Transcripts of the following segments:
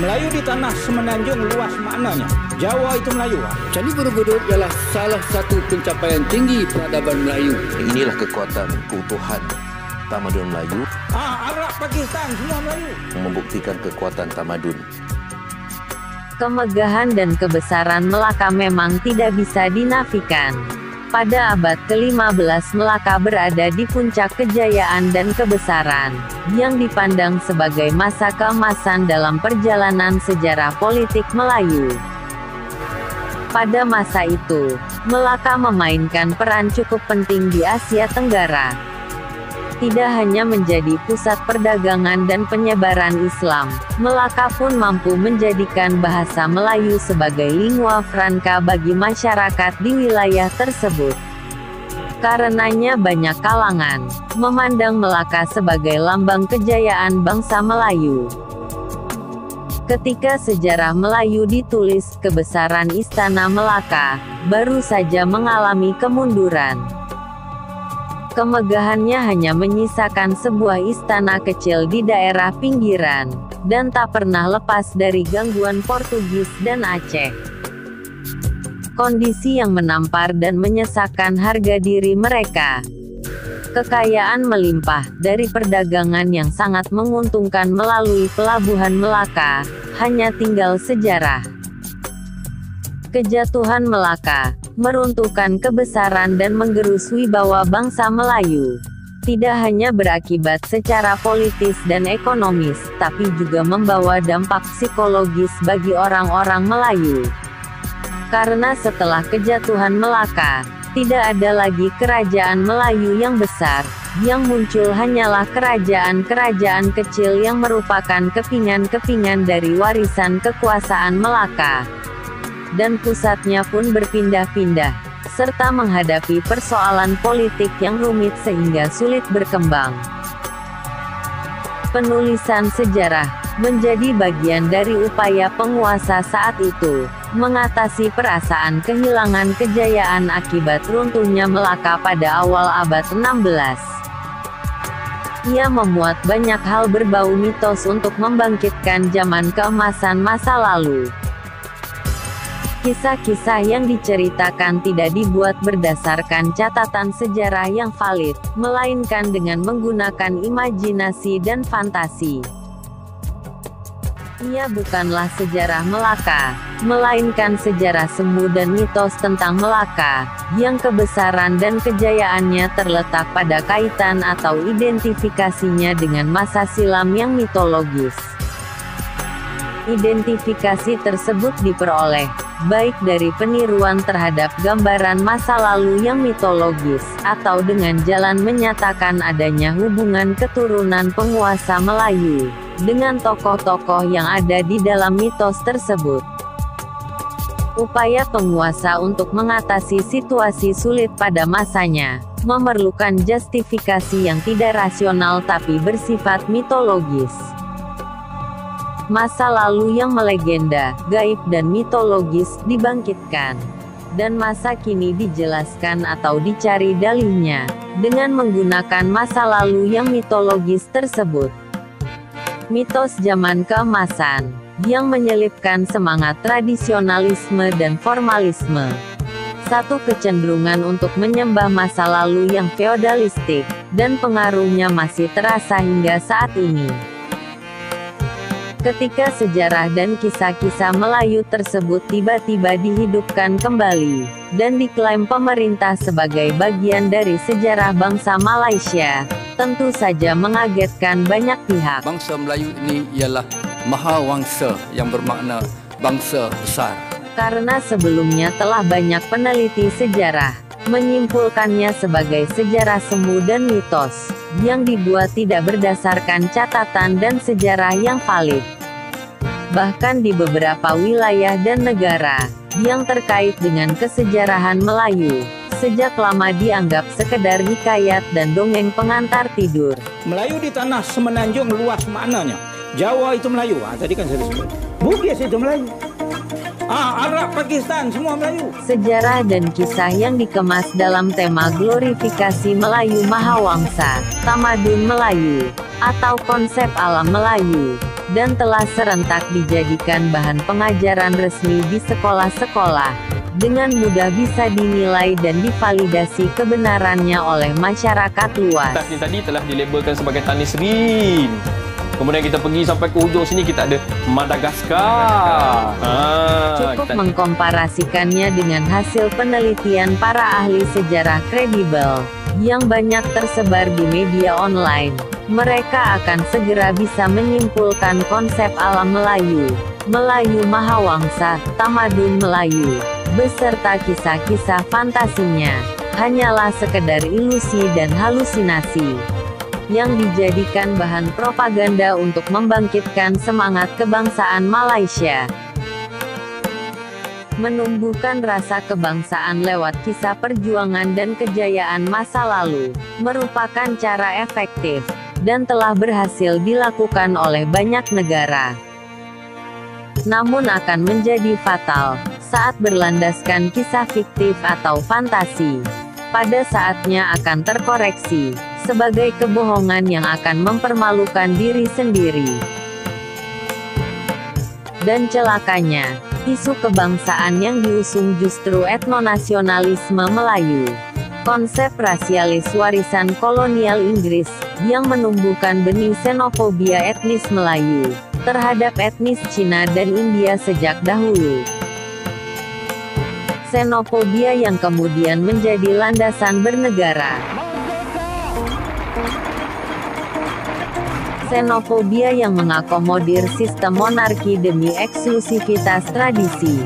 Melayu di tanah semenanjung luas maknanya. Jawa itu Melayu. Candi Borobudur ialah salah satu pencapaian tinggi peradaban Melayu. Inilah kekuatan keutuhan tamadun Melayu. Arab, Pakistan, semua Melayu. Membuktikan kekuatan tamadun. Kemegahan dan kebesaran Melaka memang tidak bisa dinafikan. Pada abad ke-15 Melaka berada di puncak kejayaan dan kebesaran, yang dipandang sebagai masa keemasan dalam perjalanan sejarah politik Melayu. Pada masa itu, Melaka memainkan peran cukup penting di Asia Tenggara. Tidak hanya menjadi pusat perdagangan dan penyebaran Islam, Melaka pun mampu menjadikan bahasa Melayu sebagai lingua franca bagi masyarakat di wilayah tersebut. Karenanya banyak kalangan memandang Melaka sebagai lambang kejayaan bangsa Melayu. Ketika sejarah Melayu ditulis, kebesaran Istana Melaka baru saja mengalami kemunduran. Kemegahannya hanya menyisakan sebuah istana kecil di daerah pinggiran, dan tak pernah lepas dari gangguan Portugis dan Aceh. Kondisi yang menampar dan menyesakkan harga diri mereka. Kekayaan melimpah, dari perdagangan yang sangat menguntungkan melalui pelabuhan Melaka, hanya tinggal sejarah. Kejatuhan Melaka meruntuhkan kebesaran dan menggerus wibawa bangsa Melayu. Tidak hanya berakibat secara politis dan ekonomis, tapi juga membawa dampak psikologis bagi orang-orang Melayu. Karena setelah kejatuhan Melaka, tidak ada lagi kerajaan Melayu yang besar, yang muncul hanyalah kerajaan-kerajaan kecil yang merupakan kepingan-kepingan dari warisan kekuasaan Melaka. Dan pusatnya pun berpindah-pindah, serta menghadapi persoalan politik yang rumit sehingga sulit berkembang. Penulisan sejarah menjadi bagian dari upaya penguasa saat itu, mengatasi perasaan kehilangan kejayaan akibat runtuhnya Melaka pada awal abad 16. Ia memuat banyak hal berbau mitos untuk membangkitkan zaman keemasan masa lalu. Kisah-kisah yang diceritakan tidak dibuat berdasarkan catatan sejarah yang valid, melainkan dengan menggunakan imajinasi dan fantasi. Ia bukanlah sejarah Melaka, melainkan sejarah semu dan mitos tentang Melaka, yang kebesaran dan kejayaannya terletak pada kaitan atau identifikasinya dengan masa silam yang mitologis. Identifikasi tersebut diperoleh baik dari peniruan terhadap gambaran masa lalu yang mitologis, atau dengan jalan menyatakan adanya hubungan keturunan penguasa Melayu dengan tokoh-tokoh yang ada di dalam mitos tersebut. Upaya penguasa untuk mengatasi situasi sulit pada masanya memerlukan justifikasi yang tidak rasional tapi bersifat mitologis. Masa lalu yang melegenda, gaib dan mitologis dibangkitkan, dan masa kini dijelaskan atau dicari dalihnya dengan menggunakan masa lalu yang mitologis tersebut. Mitos zaman keemasan yang menyelipkan semangat tradisionalisme dan formalisme. Satu kecenderungan untuk menyembah masa lalu yang feodalistik, dan pengaruhnya masih terasa hingga saat ini. Ketika sejarah dan kisah-kisah Melayu tersebut tiba-tiba dihidupkan kembali, dan diklaim pemerintah sebagai bagian dari sejarah bangsa Malaysia, tentu saja mengagetkan banyak pihak. Bangsa Melayu ini ialah Mahawangsa, yang bermakna bangsa besar. Karena sebelumnya telah banyak peneliti sejarah menyimpulkannya sebagai sejarah semu dan mitos, yang dibuat tidak berdasarkan catatan dan sejarah yang valid. Bahkan di beberapa wilayah dan negara yang terkait dengan kesejarahan Melayu, sejak lama dianggap sekedar hikayat dan dongeng pengantar tidur. Melayu di tanah semenanjung luas maknanya. Jawa itu Melayu. Tadi kan saya sebut. Bugis itu Melayu. Arab, Pakistan, semua Melayu. Sejarah dan kisah yang dikemas dalam tema glorifikasi Melayu Mahawangsa, tamadun Melayu, atau konsep alam Melayu, dan telah serentak dijadikan bahan pengajaran resmi di sekolah-sekolah, dengan mudah bisa dinilai dan divalidasi kebenarannya oleh masyarakat luas. Atas ni tadi telah dilabelkan sebagai Tanisrin. Kemudian kita pergi sampai ke hujung sini, kita ada Madagaskar. Cukup mengkomparasikannya dengan hasil penelitian para ahli sejarah kredibel, yang banyak tersebar di media online. Mereka akan segera bisa menyimpulkan konsep alam Melayu, Melayu Mahawangsa, tamadun Melayu, beserta kisah-kisah fantasinya, hanyalah sekedar ilusi dan halusinasi, yang dijadikan bahan propaganda untuk membangkitkan semangat kebangsaan Malaysia. Menumbuhkan rasa kebangsaan lewat kisah perjuangan dan kejayaan masa lalu, merupakan cara efektif, dan telah berhasil dilakukan oleh banyak negara. Namun akan menjadi fatal, saat berlandaskan kisah fiktif atau fantasi. Pada saatnya akan terkoreksi, sebagai kebohongan yang akan mempermalukan diri sendiri. Dan celakanya, isu kebangsaan yang diusung justru etnonasionalisme Melayu. Konsep rasialis warisan kolonial Inggris, yang menumbuhkan benih xenofobia etnis Melayu, terhadap etnis Cina dan India sejak dahulu. Xenofobia yang kemudian menjadi landasan bernegara. Xenofobia yang mengakomodir sistem monarki demi eksklusivitas tradisi.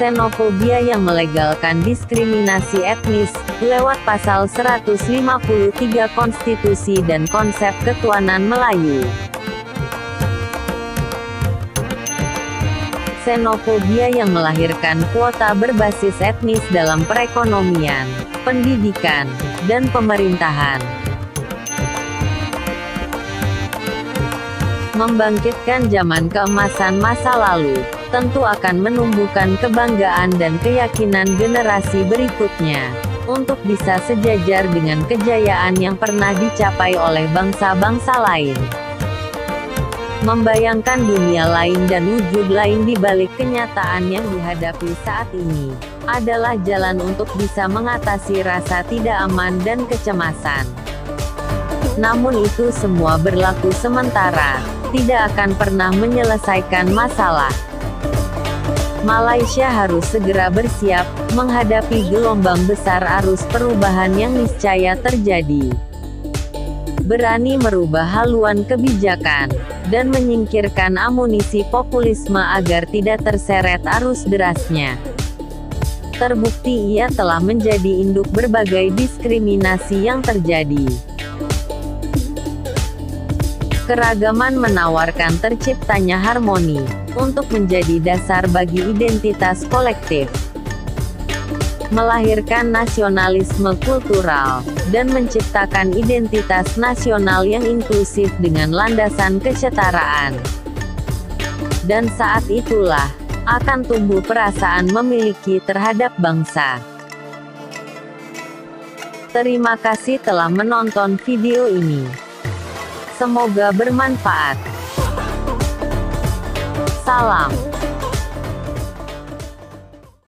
Xenofobia yang melegalkan diskriminasi etnis, lewat pasal 153 Konstitusi dan konsep ketuanan Melayu. Xenofobia yang melahirkan kuota berbasis etnis dalam perekonomian, pendidikan, dan pemerintahan. Membangkitkan zaman keemasan masa lalu, tentu akan menumbuhkan kebanggaan dan keyakinan generasi berikutnya, untuk bisa sejajar dengan kejayaan yang pernah dicapai oleh bangsa-bangsa lain. Membayangkan dunia lain dan wujud lain di balik kenyataan yang dihadapi saat ini, adalah jalan untuk bisa mengatasi rasa tidak aman dan kecemasan. Namun itu semua berlaku sementara, tidak akan pernah menyelesaikan masalah. Malaysia harus segera bersiap, menghadapi gelombang besar arus perubahan yang niscaya terjadi. Berani merubah haluan kebijakan, dan menyingkirkan amunisi populisme agar tidak terseret arus derasnya. Terbukti ia telah menjadi induk berbagai diskriminasi yang terjadi. Keragaman menawarkan terciptanya harmoni, untuk menjadi dasar bagi identitas kolektif. Melahirkan nasionalisme kultural, dan menciptakan identitas nasional yang inklusif dengan landasan kesetaraan. Dan saat itulah, akan tumbuh perasaan memiliki terhadap bangsa. Terima kasih telah menonton video ini. Semoga bermanfaat. Salam.